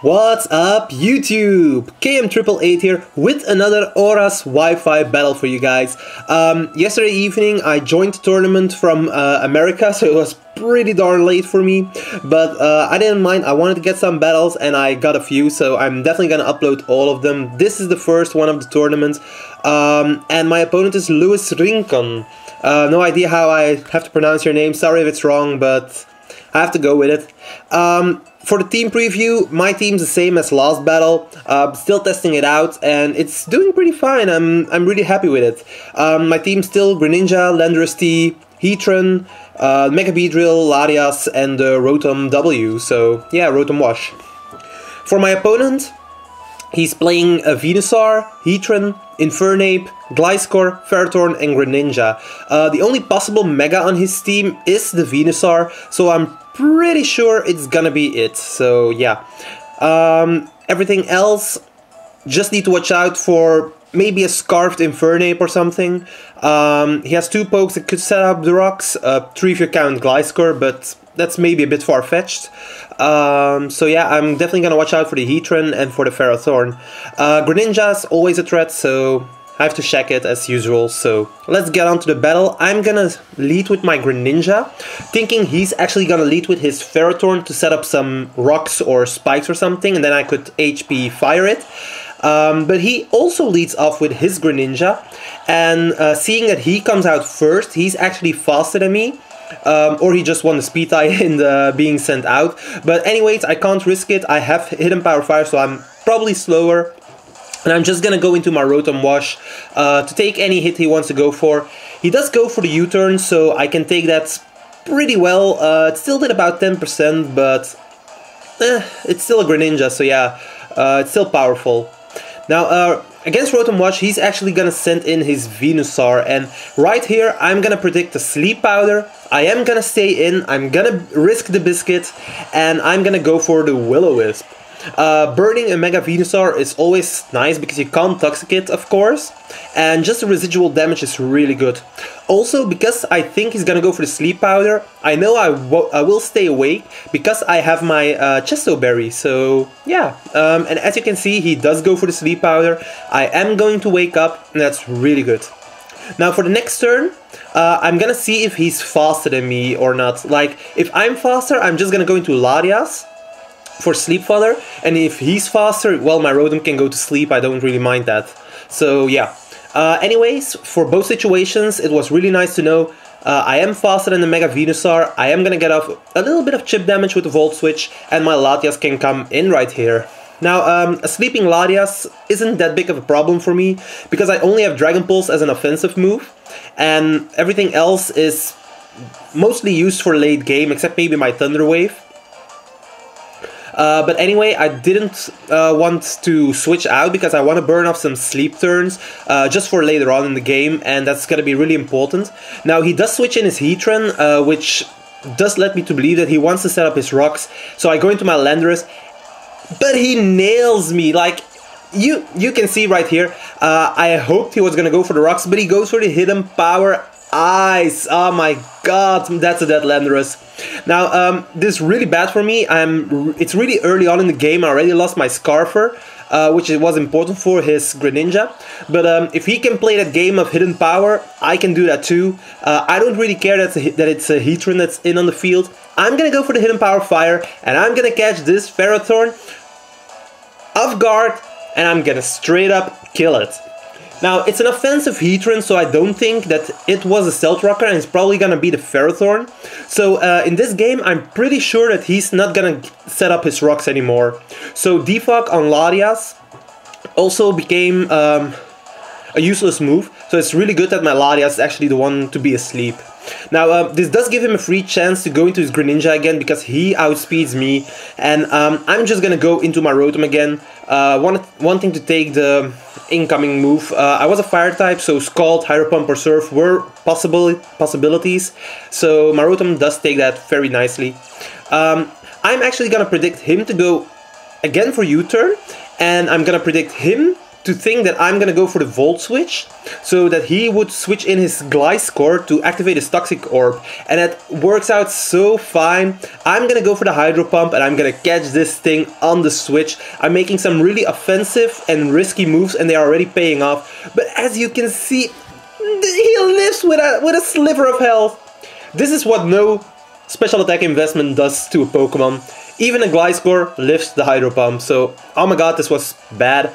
What's up YouTube? KM888 here with another ORAS Wi-Fi battle for you guys. Yesterday evening I joined the tournament from America, so it was pretty darn late for me, but I didn't mind. I wanted to get some battles and I got a few, so I'm definitely gonna upload all of them. This is the first one of the tournament, and my opponent is Rincon. No idea how I have to pronounce your name, sorry if it's wrong, but I have to go with it. For the team preview, my team's the same as last battle, still testing it out, and it's doing pretty fine. I'm really happy with it. My team's still Greninja, Landorus T, Heatran, Mega Beedrill, Larias, and Rotom W, so yeah, Rotom Wash. For my opponent, he's playing a Venusaur, Heatran, Infernape, Gliscor, Ferrothorn, and Greninja. The only possible Mega on his team is the Venusaur, so I'm pretty sure it's gonna be it. So yeah, everything else, just need to watch out for maybe a Scarfed Infernape or something. He has two pokes that could set up the rocks, 3 if you count Gliscor, but that's maybe a bit far-fetched. So yeah, I'm definitely gonna watch out for the Heatran and for the Ferrothorn. Greninja's always a threat, so I have to check it as usual. So let's get on to the battle. I'm gonna lead with my Greninja, thinking he's actually gonna lead with his Ferrothorn to set up some rocks or spikes or something, and then I could HP fire it. But he also leads off with his Greninja, and seeing that he comes out first, he's actually faster than me. Or he just won the speed tie in the being sent out. But anyways, I can't risk it. I have Hidden Power Fire, so I'm probably slower. And I'm just gonna go into my Rotom Wash to take any hit he wants to go for. He does go for the U-turn, so I can take that pretty well. It still did about 10%, but it's still a Greninja, so yeah, it's still powerful. Now, against Rotom Wash, he's actually gonna send in his Venusaur, and right here I'm gonna predict a Sleep Powder. I am gonna stay in, I'm gonna risk the Biscuit, and I'm gonna go for the Will-O-Wisp. Burning a Mega Venusaur is always nice because you can't Toxic it, of course, and just the residual damage is really good. Also, because I think he's gonna go for the Sleep Powder, I know I will stay awake because I have my Chesto Berry, so yeah. And as you can see, he does go for the Sleep Powder. I am going to wake up, and that's really good. Now for the next turn, I'm gonna see if he's faster than me or not. Like, if I'm faster, I'm just gonna go into Larias for Sleep Fodder, and if he's faster, well, my Rotom can go to sleep. I don't really mind that. So yeah. Anyways, for both situations, it was really nice to know I am faster than the Mega Venusaur. I am gonna get off a little bit of chip damage with the Volt Switch, and my Latias can come in right here. Now, a sleeping Latias isn't that big of a problem for me, because I only have Dragon Pulse as an offensive move, and everything else is mostly used for late game, except maybe my Thunder Wave. But anyway, I didn't want to switch out because I want to burn off some sleep turns just for later on in the game, and that's going to be really important. Now, he does switch in his Heatran, which does let me to believe that he wants to set up his rocks. So I go into my Landorus, but he nails me. Like, you can see right here, I hoped he was going to go for the rocks, but he goes for the Hidden Power Ice. Oh my god, that's a dead Landorus. Now, this is really bad for me. It's really early on in the game. I already lost my Scarfer, which was important for his Greninja. But if he can play that game of Hidden Power, I can do that too. I don't really care that it's a Heatran that's in on the field. I'm gonna go for the Hidden Power Fire, and I'm gonna catch this Ferrothorn off guard, and I'm gonna straight up kill it. Now, it's an offensive Heatran, so I don't think that it was a Stealth Rocker, and it's probably gonna be the Ferrothorn. So, in this game, I'm pretty sure that he's not gonna set up his rocks anymore. So, Defog on Larias also became a useless move, so it's really good that my Larias is actually the one to be asleep. Now, this does give him a free chance to go into his Greninja again, because he outspeeds me, and I'm just gonna go into my Rotom again, wanting to take the incoming move. I was a Fire type, so Scald, Hydro Pump, or Surf were possibilities, so my Rotom does take that very nicely. I'm actually gonna predict him to go again for U-turn, and I'm gonna predict him to think that I'm gonna go for the Volt switch, so that he would switch in his Gliscor to activate his Toxic Orb, and that works out so fine. I'm gonna go for the Hydro Pump, and I'm gonna catch this thing on the switch. I'm making some really offensive and risky moves, and they are already paying off. But as you can see, he lives with a sliver of health. This is what no special attack investment does to a Pokemon. Even a Gliscor lifts the Hydro Pump, so oh my god, this was bad.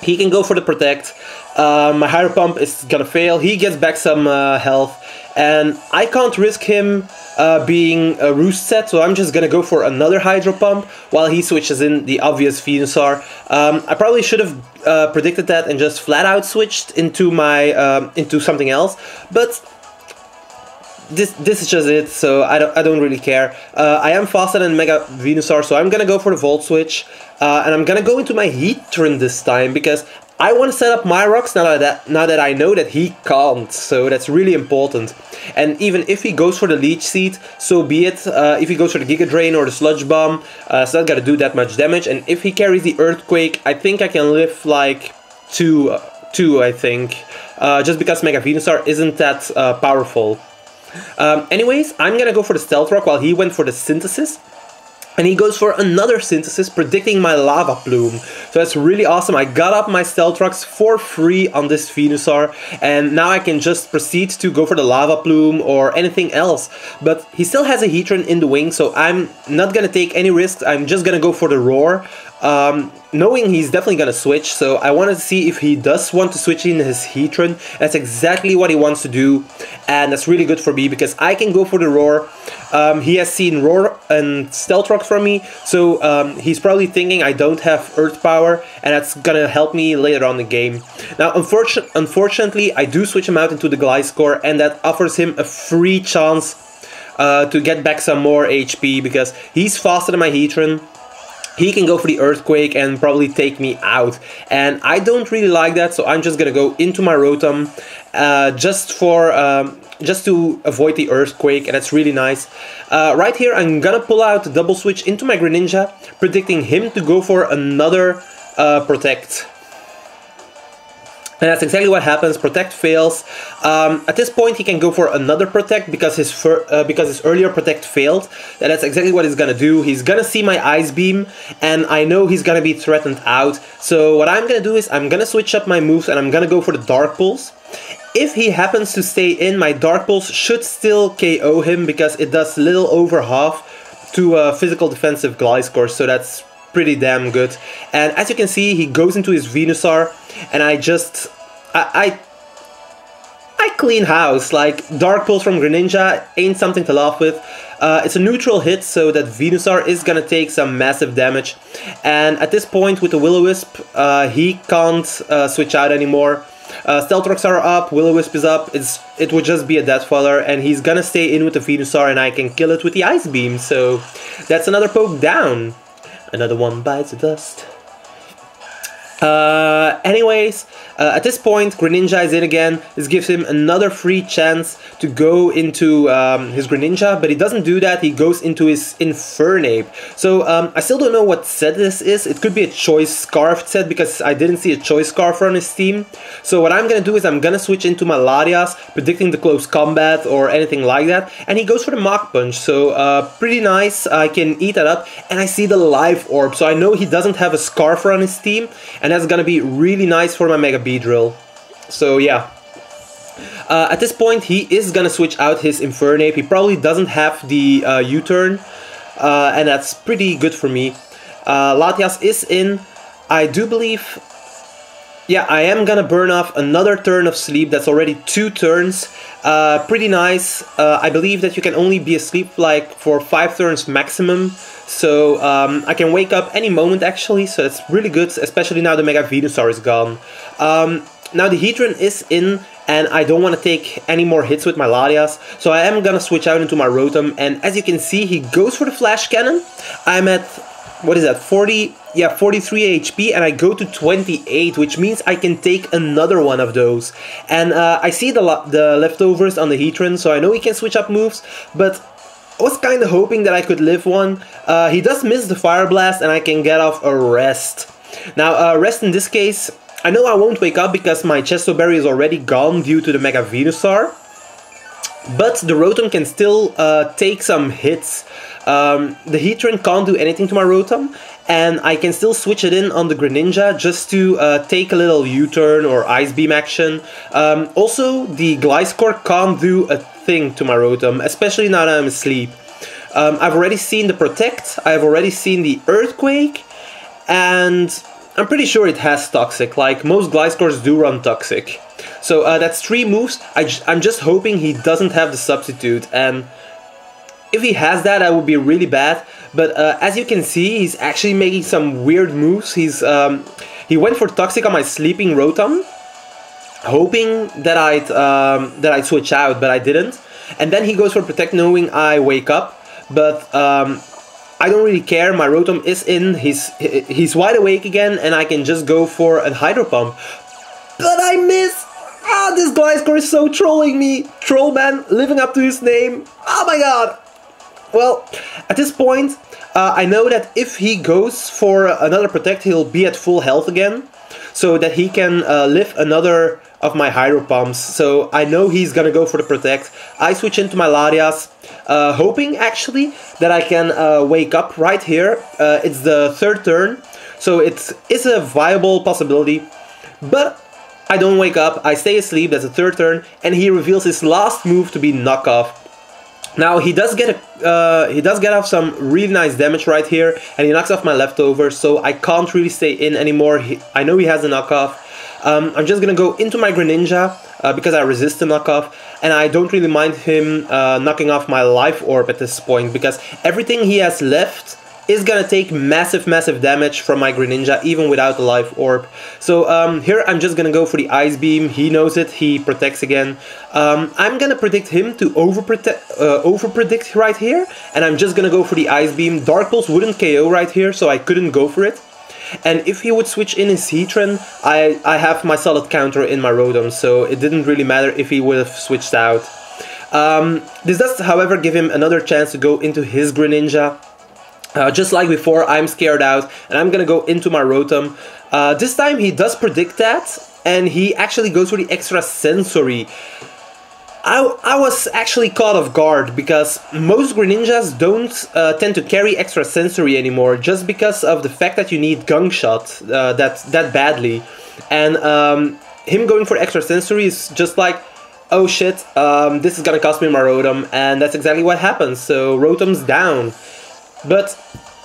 He can go for the Protect. My Hydro Pump is gonna fail. He gets back some health, and I can't risk him being a Roost set, so I'm just gonna go for another Hydro Pump while he switches in the obvious Venusaur. I probably should have predicted that and just flat out switched into my into something else, but this is just it, so I don't really care. I am faster than Mega Venusaur, so I'm gonna go for the Volt switch, and I'm gonna go into my Heatran this time because I want to set up my rocks now that I know that he can't, so that's really important. And even if he goes for the Leech Seed, so be it. If he goes for the Giga Drain or the Sludge Bomb, it's not gonna do that much damage. And if he carries the Earthquake, I think I can live like two, I think, just because Mega Venusaur isn't that powerful. Anyways, I'm gonna go for the Stealth Rock while he went for the Synthesis. And he goes for another Synthesis, predicting my Lava Plume. So that's really awesome. I got up my Stealth Rocks for free on this Venusaur, and now I can just proceed to go for the Lava Plume or anything else. But he still has a Heatran in the wing, so I'm not gonna take any risks. I'm just gonna go for the Roar, knowing he's definitely gonna switch. So I wanted to see if he does want to switch in his Heatran. That's exactly what he wants to do, and that's really good for me because I can go for the Roar. He has seen Roar and Stealth Rock from me, so he's probably thinking I don't have Earth Power, and that's gonna help me later on in the game. Now, unfortunately, I do switch him out into the Gliscor, and that offers him a free chance to get back some more HP because he's faster than my Heatran. He can go for the Earthquake and probably take me out, and I don't really like that, so I'm just gonna go into my Rotom just to avoid the Earthquake, and that's really nice. Right here, I'm gonna pull out the Double Switch into my Greninja, predicting him to go for another Protect. And that's exactly what happens. Protect fails. At this point, he can go for another Protect because his earlier Protect failed. And that's exactly what he's gonna do. He's gonna see my Ice Beam, and I know he's gonna be threatened out. So what I'm gonna do is I'm gonna switch up my moves, and I'm gonna go for the Dark Pulse. If he happens to stay in, my Dark Pulse should still KO him because it does little over half to a physical defensive Gliscor. So that's pretty damn good. And as you can see, he goes into his Venusaur, and I clean house. Like, Dark Pulse from Greninja ain't something to laugh with. It's a neutral hit, so that Venusaur is gonna take some massive damage. And at this point, with the Will-O-Wisp, he can't switch out anymore. Stealth Rocks are up, Will-O-Wisp is up, it would just be a Death Faller, and he's gonna stay in with the Venusaur, and I can kill it with the Ice Beam. So that's another poke down. Another one bites the dust. Anyways, at this point, Greninja is in again. This gives him another free chance to go into his Greninja, but he doesn't do that. He goes into his Infernape. So I still don't know what set this is. It could be a Choice Scarf set because I didn't see a Choice Scarf on his team. So what I'm gonna do is I'm gonna switch into my Latias, predicting the close combat or anything like that. And he goes for the Mach Punch. So pretty nice. I can eat that up, and I see the Life Orb. So I know he doesn't have a Scarfer on his team, and that's gonna be really nice for my Mega Beedrill. So yeah. At this point, he is gonna switch out his Infernape. He probably doesn't have the U-turn, and that's pretty good for me. Latias is in. I do believe... Yeah, I am gonna burn off another turn of sleep. That's already 2 turns. Pretty nice. I believe that you can only be asleep like for 5 turns maximum. So I can wake up any moment actually. So that's really good, especially now the Mega Venusaur is gone. Now the Heatran is in, and I don't want to take any more hits with my Latias. So I am gonna switch out into my Rotom, and as you can see, he goes for the Flash Cannon. I'm at... what is that, 43 HP, and I go to 28, which means I can take another one of those. And I see the leftovers on the Heatran, so I know he can switch up moves, but I was kind of hoping that I could live one. He does miss the Fire Blast, and I can get off a Rest. Now, Rest in this case I know I won't wake up because my Chesto Berry is already gone due to the Mega Venusaur. But the Rotom can still take some hits. The Heatran can't do anything to my Rotom, and I can still switch it in on the Greninja just to take a little U-turn or Ice Beam action. Also, the Gliscor can't do a thing to my Rotom, especially now that I'm asleep. I've already seen the Protect, I've already seen the Earthquake, and I'm pretty sure it has Toxic, like most Gliscors do run Toxic. So that's 3 moves. I'm just hoping he doesn't have the Substitute, and if he has that, that would be really bad. But as you can see, he's actually making some weird moves. He went for Toxic on my sleeping Rotom, hoping that I'd switch out, but I didn't. And then he goes for Protect, knowing I wake up. But I don't really care. My Rotom is in. He's wide awake again, and I can just go for a Hydro Pump. But I miss. Ah, this Gliscor is so trolling me. Trollman, living up to his name. Oh my god. Well, at this point, I know that if he goes for another Protect, he'll be at full health again. So that he can lift another of my Hydro Pumps. So I know he's gonna go for the Protect. I switch into my Larias, hoping actually that I can wake up right here. It's the 3rd turn, so it's a viable possibility. But I don't wake up, I stay asleep, that's the 3rd turn, and he reveals his last move to be Knockoff. Now he does get off some really nice damage right here, and he knocks off my Leftovers, so I can't really stay in anymore. I know he has a Knockoff. I'm just gonna go into my Greninja because I resist the Knockoff, and I don't really mind him knocking off my Life Orb at this point, because everything he has left is gonna take massive damage from my Greninja, even without the Life Orb. So here I'm just gonna go for the Ice Beam. He knows it, he protects again. I'm gonna predict him to over-predict right here, and I'm just gonna go for the Ice Beam. Dark Pulse wouldn't KO right here, so I couldn't go for it. And if he would switch in his Heatran, I have my solid counter in my Rotom, so it didn't really matter if he would have switched out. This does, however, give him another chance to go into his Greninja. Just like before, I'm scared out, and I'm gonna go into my Rotom. This time he does predict that, and he actually goes for the extra sensory. I was actually caught off guard, because most Greninjas don't tend to carry extra sensory anymore, just because of the fact that you need Gunk Shot that badly. And him going for extra sensory is just like, oh shit, this is gonna cost me my Rotom, and that's exactly what happens, so Rotom's down. But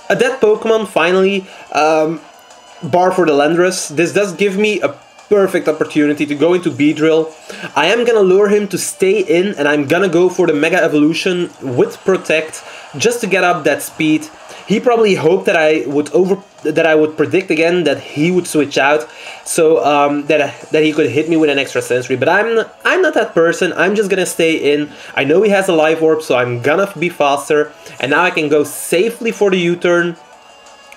a dead Pokemon, finally, bar for the Landorus. This does give me a perfect opportunity to go into Beedrill. I am gonna lure him to stay in, and I'm gonna go for the Mega Evolution with Protect, just to get up that speed. He probably hoped that I would predict again that he would switch out, so that he could hit me with an extra sensory. But I'm not that person. I'm just gonna stay in. I know he has a Life Orb, so I'm gonna be faster. And now I can go safely for the U-turn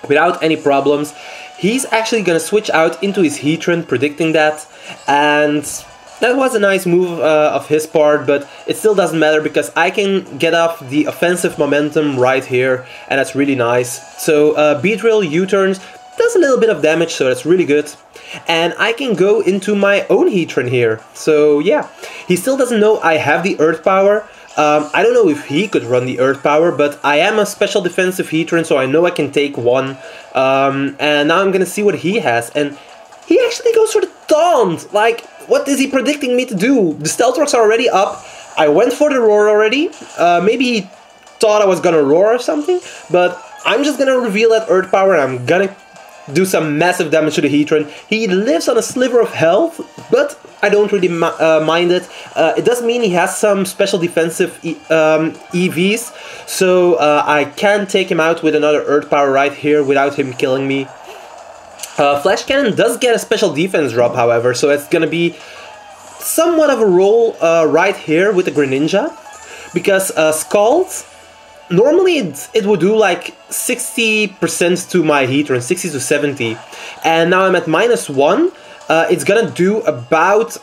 without any problems. He's actually gonna switch out into his Heatran, predicting that, and that was a nice move of his part, but it still doesn't matter because I can get off the offensive momentum right here, and that's really nice. So Beedrill U-turns, does a little bit of damage, so that's really good. And I can go into my own Heatran here. So yeah, he still doesn't know I have the Earth Power. I don't know if he could run the Earth Power, but I am a special defensive Heatran, so I know I can take one. And now I'm gonna see what he has, and he actually goes for the Taunt! Like, what is he predicting me to do? The Stealth Rocks are already up. I went for the Roar already. Maybe he thought I was gonna Roar or something, but I'm just gonna reveal that Earth Power, and I'm gonna do some massive damage to the Heatran. He lives on a sliver of health, but I don't really mind it. It does mean he has some special defensive EVs, so I can take him out with another Earth Power right here without him killing me. Flash Cannon does get a special defense drop, however, so it's gonna be somewhat of a roll right here with the Greninja, because Scald, normally it would do like 60% to my Heatran, 60 to 70, and now I'm at -1. It's gonna do about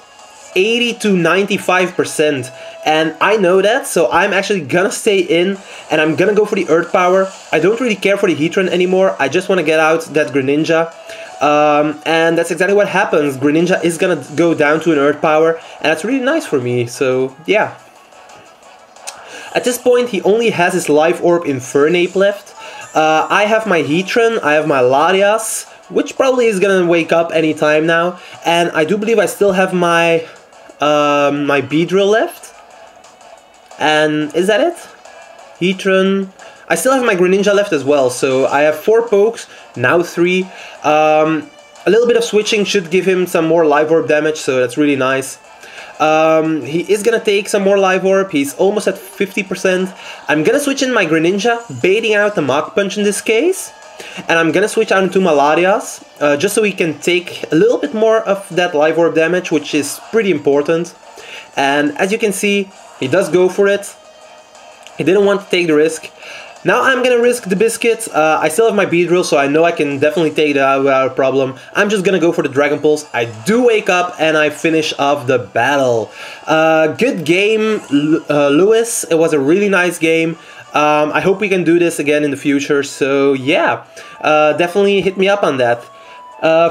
80 to 95%, and I know that, so I'm actually gonna stay in, and I'm gonna go for the Earth Power. I don't really care for the Heatran anymore, I just want to get out that Greninja. And that's exactly what happens. Greninja is gonna go down to an Earth Power, and that's really nice for me, so yeah. At this point, he only has his Life Orb Infernape left. I have my Heatran, I have my Latias, which probably is gonna wake up anytime now, and I do believe I still have my my Beedrill left. And is that it? Heatran. I still have my Greninja left as well, so I have 4 pokes, now 3. A little bit of switching should give him some more Live Orb damage, so that's really nice. He is gonna take some more Live Orb, he's almost at 50%. I'm gonna switch in my Greninja, baiting out the Mach Punch in this case. And I'm gonna switch out into my Latias, just so he can take a little bit more of that Live Orb damage, which is pretty important. And as you can see, he does go for it. He didn't want to take the risk. Now I'm gonna risk the biscuit. I still have my Beedrill, so I know I can definitely take that without a problem. I'm just gonna go for the Dragon Pulse. I do wake up and I finish off the battle. Good game, Lewis. It was a really nice game. I hope we can do this again in the future, so yeah, definitely hit me up on that.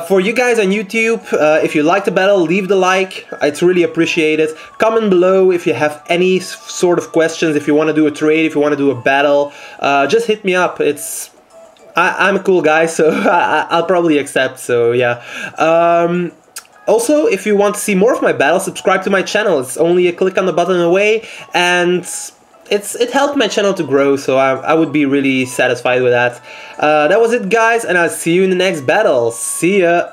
For you guys on YouTube, if you like the battle, leave the like, it's really appreciated. Comment below if you have any sort of questions, if you want to do a trade, if you want to do a battle, just hit me up. I'm a cool guy, so I'll probably accept, so yeah. Also, if you want to see more of my battles, subscribe to my channel. It's only a click on the button away, and it helped my channel to grow, so I would be really satisfied with that. That was it, guys, and I'll see you in the next battle. See ya!